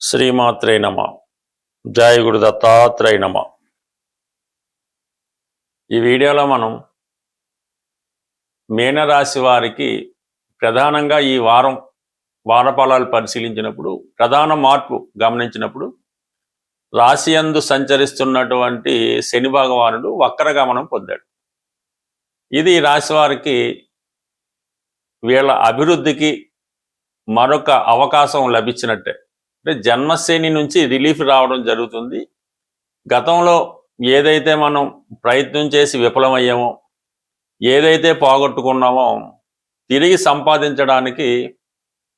శ్రీమాత్రే నమ. జయ గురు దత్తాత్రేయ నమ. ఈ వీడియోలో మనం మీనరాశి వారికి ప్రధానంగా ఈ వారఫలాలు పరిశీలించినప్పుడు ప్రధాన మార్పు గమనించినప్పుడు రాశి యందు సంచరిస్తున్నటువంటి శని భగవానుడు వక్రగమనం పొందాడు. ఇది రాశి వారికి వీళ్ళ అభివృద్ధికి మరొక అవకాశం లభించినట్టే. అంటే జన్మశని నుంచి రిలీఫ్ రావడం జరుగుతుంది. గతంలో ఏదైతే మనం ప్రయత్నం చేసి విఫలమయ్యామో, ఏదైతే పోగొట్టుకున్నామో తిరిగి సంపాదించడానికి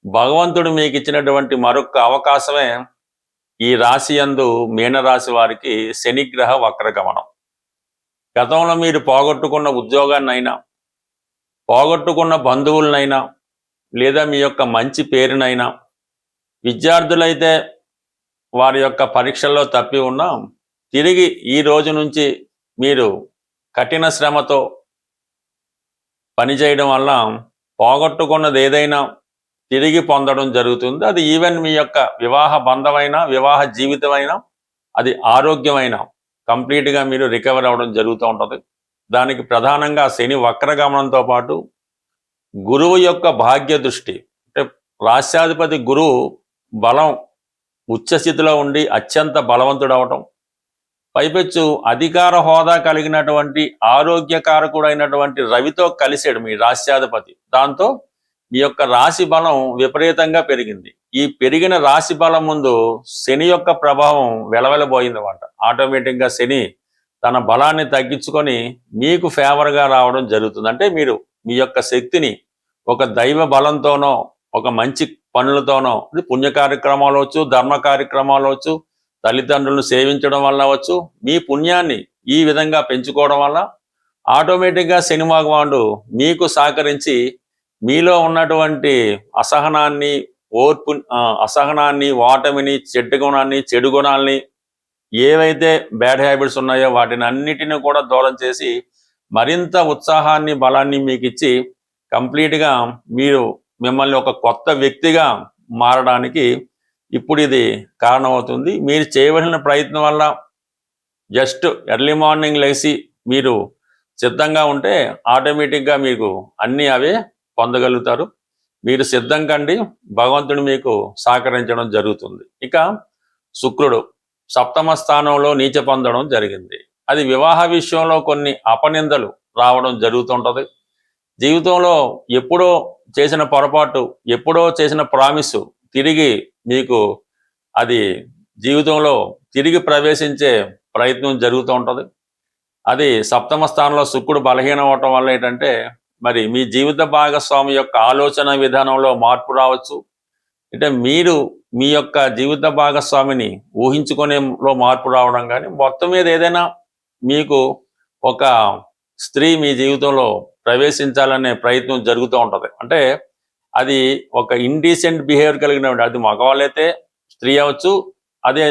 భగవంతుడు మీకు ఇచ్చినటువంటి మరొక అవకాశమే ఈ రాశి యందు మీనరాశి వారికి శనిగ్రహ వక్రగమనం. గతంలో మీరు పోగొట్టుకున్న ఉద్యోగాన్నైనా, పోగొట్టుకున్న బంధువులనైనా, లేదా మీ యొక్క మంచి పేరునైనా, విద్యార్థులైతే వారి యొక్క పరీక్షల్లో తప్పి ఉన్నా తిరిగి ఈ రోజు నుంచి మీరు కఠిన శ్రమతో పనిచేయడం వల్ల పోగొట్టుకున్నది ఏదైనా తిరిగి పొందడం జరుగుతుంది. అది ఈవెన్ మీ యొక్క వివాహ బంధమైనా, వివాహ జీవితమైనా, అది ఆరోగ్యమైన కంప్లీట్గా మీరు రికవర్ అవ్వడం జరుగుతూ ఉంటుంది. దానికి ప్రధానంగా శని వక్రగమనంతో పాటు గురువు యొక్క భాగ్య దృష్టి, అంటే రాశ్యాధిపతి గురువు బలం ఉచ్చస్థితిలో ఉండి అత్యంత బలవంతుడు అవటం, పైపెచ్చు అధికార హోదా కలిగినటువంటి ఆరోగ్యకారకుడైనటువంటి రవితో కలిసాడు మీ రాశ్యాధిపతి. దాంతో మీ యొక్క రాశి బలం విపరీతంగా పెరిగింది. ఈ పెరిగిన రాశి బలం ముందు శని యొక్క ప్రభావం వెలవెలబోయిందన్నమాట. ఆటోమేటిక్గా శని తన బలాన్ని తగ్గించుకొని మీకు ఫేవర్గా రావడం జరుగుతుంది. అంటే మీరు మీ యొక్క శక్తిని ఒక దైవ బలంతోనో, ఒక మంచి పనులతోనో, ఇది పుణ్య కార్యక్రమాలు అవచ్చు, ధర్మ కార్యక్రమాలు అవచ్చు, తల్లిదండ్రులను సేవించడం వల్ల అవచ్చు, మీ పుణ్యాన్ని ఈ విధంగా పెంచుకోవడం వల్ల ఆటోమేటిక్గా శని భగవానుడు మీకు సహకరించి మీలో ఉన్నటువంటి అసహనాన్ని, అసహనాన్ని, ఓటమిని, చెడు గుణాలని, ఏవైతే బ్యాడ్ హ్యాబిట్స్ ఉన్నాయో వాటిని అన్నిటిని కూడా దూరం చేసి మరింత ఉత్సాహాన్ని, బలాన్ని మీకు ఇచ్చి కంప్లీట్గా మిమ్మల్ని ఒక కొత్త వ్యక్తిగా మారడానికి ఇప్పుడు ఇది కారణమవుతుంది. మీరు చేయవలసిన ప్రయత్నం వల్ల జస్ట్ ఎర్లీ మార్నింగ్ లేచి మీరు సిద్ధంగా ఉంటే ఆటోమేటిక్గా మీకు అన్నీ అవే పొందగలుగుతారు. మీరు సిద్ధం కండి, భగవంతుడు మీకు సహకరించడం జరుగుతుంది. ఇక శుక్రుడు సప్తమ స్థానంలో నీచ పొందడం జరిగింది. అది వివాహ విషయంలో కొన్ని అపనిందలు రావడం జరుగుతుంటుంది. జీవితంలో ఎప్పుడో చేసిన పొరపాటు, ఎప్పుడో చేసిన ప్రామిస్ తిరిగి మీకు అది జీవితంలో తిరిగి ప్రవేశించే ప్రయత్నం జరుగుతూ ఉంటుంది. అది సప్తమ స్థానంలో శుక్రుడు బలహీనం అవటం వల్ల ఏంటంటే మరి మీ జీవిత భాగస్వామి యొక్క ఆలోచన విధానంలో మార్పు రావచ్చు. అంటే మీరు మీ యొక్క జీవిత భాగస్వామిని ఊహించుకునేలో మార్పు రావడం, కానీ మొత్తం మీద ఏదైనా మీకు ఒక స్త్రీ మీ జీవితంలో ప్రవేశించాలనే ప్రయత్నం జరుగుతూ ఉంటుంది. అంటే అది ఒక ఇండీసెంట్ బిహేవియర్ కలిగిన, అది మగవాళ్ళైతే స్త్రీ అవ్వచ్చు, అదే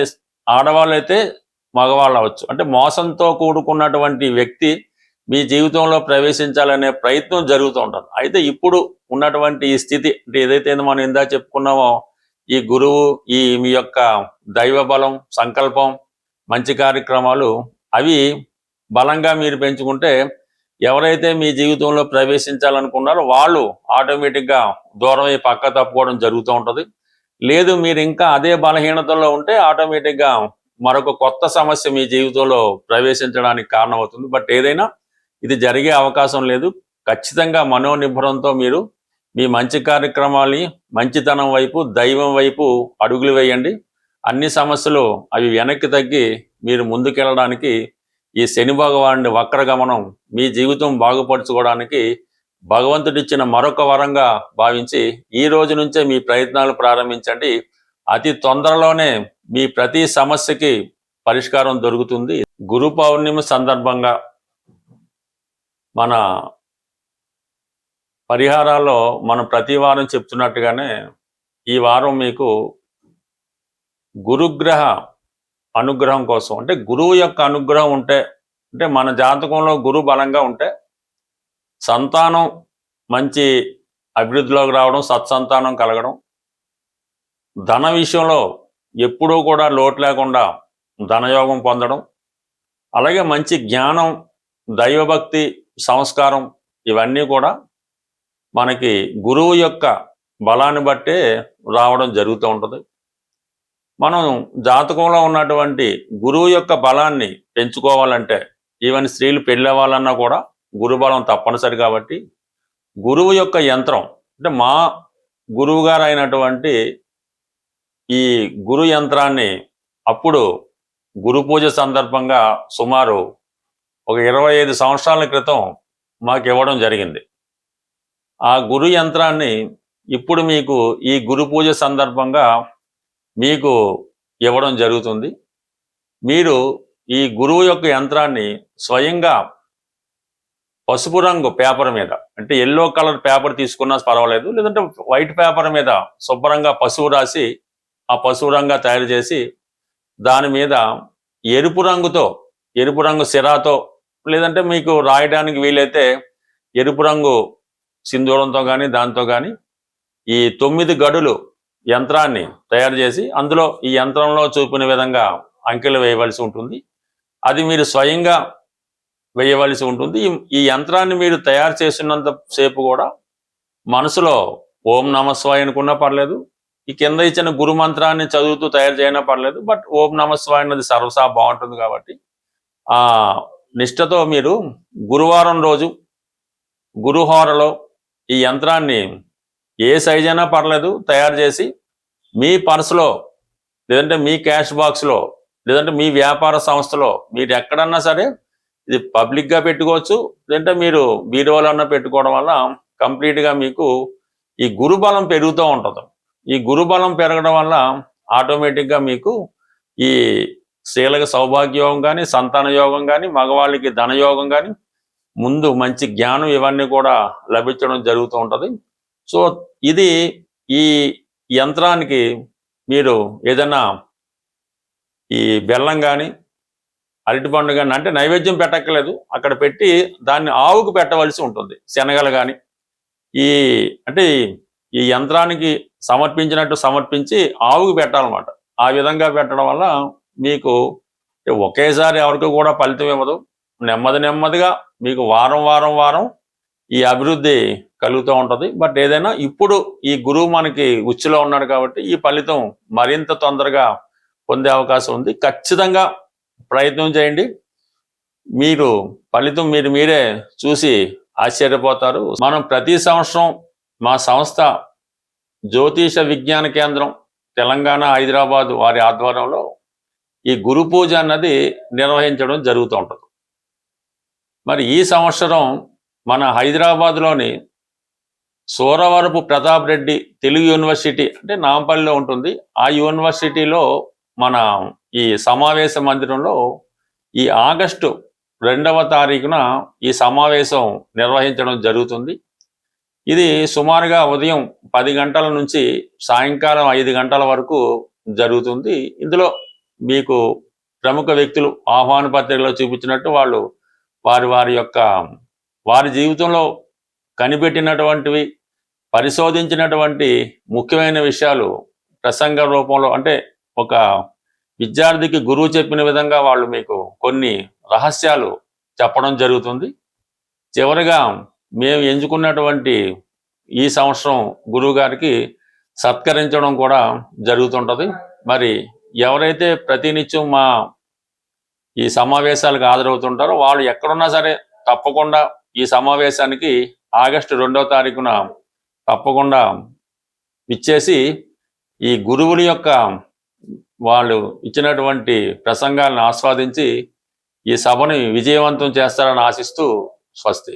ఆడవాళ్ళైతే మగవాళ్ళు అవ్వచ్చు. అంటే మోసంతో కూడుకున్నటువంటి వ్యక్తి మీ జీవితంలో ప్రవేశించాలనే ప్రయత్నం జరుగుతూ ఉంటుంది. అయితే ఇప్పుడు ఉన్నటువంటి ఈ స్థితి, అంటే ఏదైతే మనం ఇందా చెప్పుకున్నామో, ఈ గురువు, ఈ మీ యొక్క దైవ బలం, సంకల్పం, మంచి కార్యక్రమాలు అవి బలంగా మీరు పెంచుకుంటే ఎవరైతే మీ జీవితంలో ప్రవేశించాలనుకున్నారో వాళ్ళు ఆటోమేటిక్గా దూరమై పక్క తప్పుకోవడం జరుగుతూ ఉంటుంది. లేదు మీరు ఇంకా అదే బలహీనతలో ఉంటే ఆటోమేటిక్గా మరొక కొత్త సమస్య మీ జీవితంలో ప్రవేశించడానికి కారణమవుతుంది. బట్ ఏదైనా ఇది జరిగే అవకాశం లేదు. ఖచ్చితంగా మనోనిబ్బరంతో మీరు మీ మంచి కార్యక్రమాలని, మంచితనం వైపు, దైవం వైపు అడుగులు వేయండి. అన్ని సమస్యలు అవి వెనక్కి తగ్గి మీరు ముందుకెళ్ళడానికి ఈ శని భగవానుడి వక్రగమనం మీ జీవితం బాగుపరచుకోవడానికి భగవంతుడిచ్చిన మరొక వరంగా భావించి ఈ రోజు నుంచే మీ ప్రయత్నాలు ప్రారంభించండి. అతి తొందరలోనే మీ ప్రతి సమస్యకి పరిష్కారం దొరుకుతుంది. గురు పౌర్ణమి సందర్భంగా మన పరిహారాల్లో మనం ప్రతి వారం చెప్తున్నట్టుగానే ఈ వారం మీకు గురుగ్రహ అనుగ్రహం కోసం, అంటే గురువు యొక్క అనుగ్రహం ఉంటే, అంటే మన జాతకంలో గురువు బలంగా ఉంటే సంతానం మంచి అభివృద్ధిలోకి రావడం, సత్సంతానం కలగడం, ధన విషయంలో ఎప్పుడూ కూడా లోటు లేకుండా ధనయోగం పొందడం, అలాగే మంచి జ్ఞానం, దైవభక్తి, సంస్కారం ఇవన్నీ కూడా మనకి గురువు యొక్క బలాన్ని బట్టే రావడం జరుగుతూ ఉంటుంది. మనం జాతకంలో ఉన్నటువంటి గురువు యొక్క బలాన్ని పెంచుకోవాలంటే ఈవెన్ స్త్రీలు పెళ్ళి అవ్వాలన్నా కూడా గురుబలం తప్పనిసరి. కాబట్టి గురువు యొక్క యంత్రం అంటే మా గురువు గారు అయినటువంటి ఈ గురు యంత్రాన్ని అప్పుడు గురు పూజ సందర్భంగా సుమారు ఒక 25 సంవత్సరాల క్రితం మాకు ఇవ్వడం జరిగింది. ఆ గురు యంత్రాన్ని ఇప్పుడు మీకు ఈ గురు పూజ సందర్భంగా మీకు ఇవ్వడం జరుగుతుంది. మీరు ఈ గురువు యొక్క యంత్రాన్ని స్వయంగా పసుపు రంగు పేపర్ మీద, అంటే ఎల్లో కలర్ పేపర్ తీసుకున్నా పర్వాలేదు, లేదంటే వైట్ పేపర్ మీద శుభ్రంగా పసుపు రాసి ఆ పసుపు రంగా తయారు చేసి దాని మీద ఎరుపు రంగు సిరాతో, లేదంటే మీకు రాయడానికి వీలైతే ఎరుపు రంగు సింధూరంతో కానీ దాంతో కానీ ఈ 9 గడులు యంత్రాన్ని తయారు చేసి అందులో ఈ యంత్రంలో చూపిన విధంగా అంకెలు వేయవలసి ఉంటుంది. అది మీరు స్వయంగా వేయవలసి ఉంటుంది. ఈ యంత్రాన్ని మీరు తయారు చేసినంత సేపు కూడా మనసులో ఓం నమస్వాయ అనుకున్నా పర్లేదు, ఈ కింద ఇచ్చిన గురు మంత్రాన్ని చదువుతూ తయారు చేయనా పర్లేదు, బట్ ఓం నమస్వాయ అన్నది సర్వసా బాగుంటుంది. కాబట్టి ఆ నిష్టతో మీరు గురువారం రోజు గురుహోరలో ఈ యంత్రాన్ని ఏ సైజ్ అయినా పర్లేదు తయారు చేసి మీ పర్సులో, లేదంటే మీ క్యాష్ బాక్స్లో, లేదంటే మీ వ్యాపార సంస్థలో, మీరు ఎక్కడన్నా సరే ఇది పబ్లిక్గా పెట్టుకోవచ్చు, లేదంటే మీరు బీరువాలో పెట్టుకోవడం వల్ల కంప్లీట్గా మీకు ఈ గురుబలం పెరుగుతూ ఉంటుంది. ఈ గురుబలం పెరగడం వల్ల ఆటోమేటిక్గా మీకు ఈ స్త్రీలకు సౌభాగ్యయోగం కానీ, సంతాన యోగం కానీ, మగవాళ్ళకి ధనయోగం కానీ, ముందు మంచి జ్ఞానం ఇవన్నీ కూడా లభించడం జరుగుతూ ఉంటుంది. సో ఇది ఈ యంత్రానికి మీరు ఏదైనా ఈ బెల్లం కానీ, అరటిపండు కానీ, అంటే నైవేద్యం పెట్టక్కర్లేదు, అక్కడ పెట్టి దాన్ని ఆవుకు పెట్టవలసి ఉంటుంది. శనగలు కానీ అంటే ఈ యంత్రానికి సమర్పించినట్టు సమర్పించి ఆవుకు పెట్టాలన్నమాట. ఆ విధంగా పెట్టడం వల్ల మీకు ఒకేసారి ఎవరికి కూడా ఫలితం ఇవ్వదు. నెమ్మదిగా మీకు వారం ఈ అభివృద్ధి కలుగుతూ ఉంటుంది. బట్ ఏదైనా ఇప్పుడు ఈ గురువు మనకి ఉచ్చులో ఉన్నాడు కాబట్టి ఈ ఫలితం మరింత తొందరగా పొందే అవకాశం ఉంది. ఖచ్చితంగా ప్రయత్నం చేయండి. మీరు ఫలితం మీరే చూసి ఆశ్చర్యపోతారు. మనం ప్రతి సంవత్సరం మా సంస్థ జ్యోతిష విజ్ఞాన కేంద్రం తెలంగాణ, హైదరాబాద్ వారి ఆధ్వర్యంలో ఈ గురు పూజ అన్నది నిర్వహించడం జరుగుతూ ఉంటుంది. మరి ఈ సంవత్సరం మన హైదరాబాద్లోని సూరవరపు ప్రతాప్ రెడ్డి తెలుగు యూనివర్సిటీ, అంటే నాంపల్లిలో ఉంటుంది, ఆ యూనివర్సిటీలో మన ఈ సమావేశ మందిరంలో ఈ ఆగస్టు 2వ తారీఖున ఈ సమావేశం నిర్వహించడం జరుగుతుంది. ఇది సుమారుగా ఉదయం 10 గంటల నుంచి సాయంకాలం 5 గంటల వరకు జరుగుతుంది. ఇందులో మీకు ప్రముఖ వ్యక్తులు ఆహ్వాన పత్రికలో చూపించినట్టు వాళ్ళు వారి జీవితంలో కనిపెట్టినటువంటివి, పరిశోధించినటువంటి ముఖ్యమైన విషయాలు ప్రసంగ రూపంలో, అంటే ఒక విద్యార్థికి గురువు చెప్పిన విధంగా వాళ్ళు మీకు కొన్ని రహస్యాలు చెప్పడం జరుగుతుంది. చివరిగా మేము ఎంచుకున్నటువంటి ఈ సంవత్సరం గురువు గారికి సత్కరించడం కూడా జరుగుతుంటుంది. మరి ఎవరైతే ప్రతినిత్యం మా ఈ సమావేశాలకు హాజరవుతుంటారో వాళ్ళు ఎక్కడున్నా సరే తప్పకుండా ఈ సమావేశానికి ఆగస్టు 2వ తారీఖున తప్పకుండా ఇచ్చేసి ఈ గురువుని యొక్క వాళ్ళు ఇచ్చినటువంటి ప్రసంగాలను ఆస్వాదించి ఈ సభని విజయవంతం చేస్తారని ఆశిస్తూ స్వస్తి.